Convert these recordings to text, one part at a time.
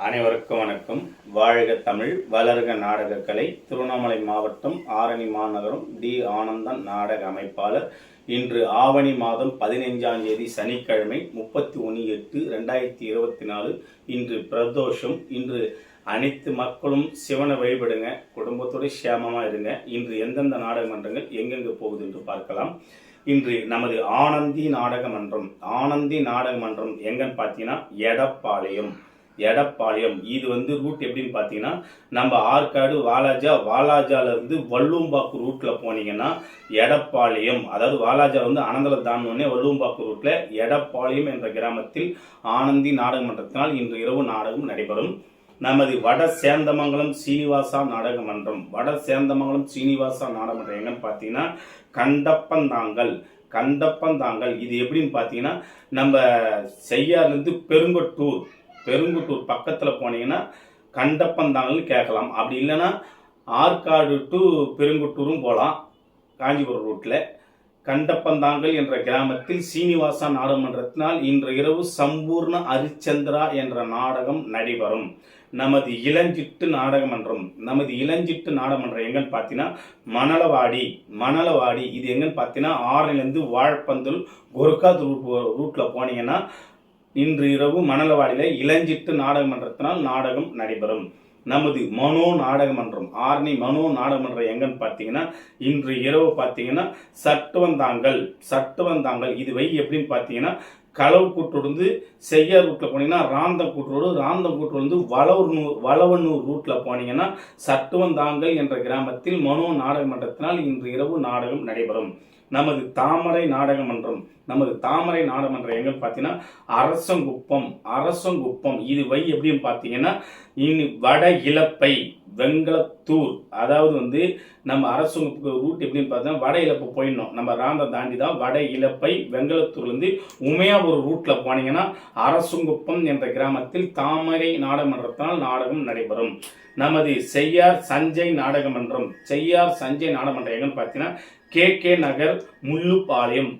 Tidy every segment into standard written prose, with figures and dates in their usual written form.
அனைவருக்கும் வணக்கம். வாழ்க தமிழ், வளர்க நாடகக்கலை. திருவண்ணாமலை மாவட்டம் ஆரணி மாநகரம் டி. ஆனந்தன் நாடக அமைப்பாளர். இன்று ஆவணி மாதம் 15ஆம் தேதி சனிக்கிழமை 31/8/2024. இன்று பிரதோஷம். இன்று அனைத்து மக்களும் சிவனை வழிபடுங்க, குடும்பத்தோடு சேமமா இருங்க. இன்று எந்தெந்த நாடக மன்றங்கள் எங்கெங்கு போகுது என்று பார்க்கலாம். இன்று நமது ஆனந்தி நாடக மன்றம். ஆனந்தி நாடக மன்றம் எங்கன்னு பார்த்தீங்கன்னா எடப்பாளையம். இது ரூட் எப்படின்னு பார்த்தீங்கன்னா, நம்ம ஆற்காடு வாலாஜால இருந்து வள்ளுவம்பாக்கு ரூட்ல போனீங்கன்னா எடப்பாளையம், அதாவது வாலாஜா அனந்தல தாண்டோடனே வள்ளுவம்பாக்கு ரூட்ல எடப்பாளையம் என்ற கிராமத்தில் ஆனந்தி நாடக மன்றத்தினால் இன்று இரவு நாடகம் நடைபெறும். நமது வட சேந்தமங்கலம் சீனிவாசா நாடக மன்றம். எங்கன்னு பார்த்தீங்கன்னா கண்டப்பந்தாங்கல். இது எப்படின்னு பார்த்தீங்கன்னா, நம்ம செய்யார்லேருந்து பெருங்குட்டூர் பக்கத்தில் போனீங்கன்னா கண்டப்பந்தாங்கல் கேட்கலாம். அப்படி இல்லைன்னா ஆற்காடு டு பெருங்குட்டூரும் போகலாம். காஞ்சிபுரம் ரூட்டில் கண்டப்பந்தாங்கல் என்ற கிராமத்தில் சீனிவாசா நாடகமன்றத்தினால் இன்று இரவு சம்பூர்ண அரிச்சந்திரா என்ற நாடகம் நடைபெறும். நமது இளஞ்சிட்டு நாடகமன்றம் எங்கன்னு பார்த்தீங்கன்னா மணலவாடி. இது எங்கன்னு பார்த்தீங்கன்னா, ஆறிலிருந்து வாழப்பந்தல் கொர்காத் ரூட்ல போனீங்கன்னா இன்று இரவு மணலவாடியில் இளஞ்சிட்டு நாடகமன்றத்தினால் நாடகம் நடைபெறும். நமது மனோ நாடகமன்றம், ஆரணி மனோ நாடகமன்றம் எங்கன்னு பார்த்தீங்கன்னா, இன்று இரவு பார்த்தீங்கன்னா சட்டுவந்தாங்கல். இது எப்படின்னு பார்த்தீங்கன்னா, களவு கூட்டோடு செய்யார் ரூட்ல போனீங்கன்னா ராந்தம் கூட்டோடு வளவனூர் ரூட்ல போனீங்கன்னா சட்டுவந்தாங்கல் என்ற கிராமத்தில் மனோ நாடகமன்றத்தினால் இன்று இரவு நாடகம் நடைபெறும். நமது தாமரை நாடகமன்றம் எங்கன்னு பார்த்தீங்கன்னா அரசங்குப்பம். இது எப்படின்னு பார்த்தீங்கன்னா, வட இலப்பை வெங்கலத்தூர், அதாவது நம்ம அரசங்குப்பு ரூட் எப்படின்னு பார்த்தீங்கன்னா, வட இலப்பை போயிடணும். நம்ம ராந்தம் தாண்டி தான் வட இலப்பை வெங்கலத்தூர்லேருந்து உமையாபுரம் ரூட்ல போனீங்கன்னா அரசங்குப்பம் என்ற கிராமத்தில் தாமரை நாடகமன்றத்தினால் நாடகம் நடைபெறும். நமது செய்யார் சஞ்சய் நாடகமன்றம் எங்கன்னு பார்த்தீங்கன்னா KK நகர் முள்ளுப்பாளையம்.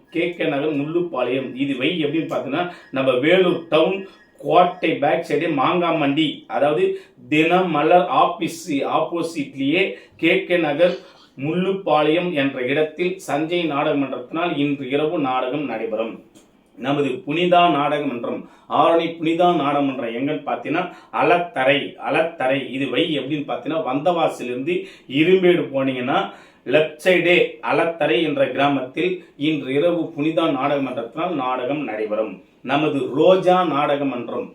இது எப்படின்னு பார்த்தீங்கன்னா, நம்ம வேலூர் டவுன் கோட்டை பேக் சைடு மாங்காமண்டி, அதாவது தினமலர் ஆப்போசிட்லேயே KK நகர் முள்ளுப்பாளையம் என்ற இடத்தில் சஞ்சய் நாடகமன்றத்தினால் இன்று இரவு நாடகம் நடைபெறும். நமது புனிதா நாடகமன்றம், ஆரணி புனிதா நாடகமன்றம் எங்கன்னு பார்த்தீங்கன்னா அலத்தரை. இது எப்படின்னு பார்த்தீங்கன்னா, வந்தவாசிலிருந்து இரும்பேடு போனீங்கன்னா லெப்ட் சைடே அலத்தரை என்ற கிராமத்தில் இன்று இரவு புனிதா நாடகமன்றத்தினால் நாடகம் நடைபெறும். நமது ரோஜா நாடகமன்றம்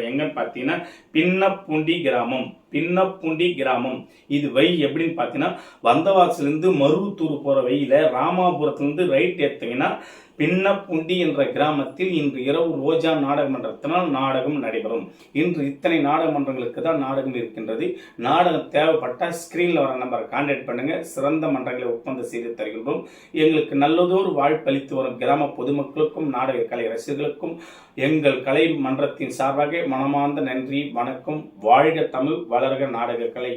எங்கன்னு பார்த்தீங்கன்னா பின்னப்புண்டி கிராமம். இது எப்படின்னு பார்த்தீங்கன்னா, வந்தவாசிலிருந்து மருவத்தூர் போற வழியில ராமாபுரத்திலிருந்து ரைட் எடுத்தீங்கன்னா பின்னப்புண்டி என்ற கிராமத்தில் இன்று இரவு ரோஜா நாடகமன்றத்தினால் நாடகம் நடைபெறும். இன்று இத்தனை நாடகமன்றங்களுக்கு தான் நாடகம் இருக்கின்றது. நாடகம் தேவைப்பட்ட ஸ்கிரீன்ல வர நம்பரை கான்டாக்ட் பண்ணுங்க. சிறந்த மன்றங்களை ஒப்பந்தம் செய்து தருகின்றோம். எங்களுக்கு நல்லதொரு வாழ்ப்பளித்து வரும் கிராம பொதுமக்களுக்கும் நாடக கலை ரசிகர்களுக்கும் எங்கள் கலை மன்றத்தின் சார்பாக மனமார்ந்த நன்றி, வணக்கம். வாழ்க தமிழ், வளர்க நாடக கலை.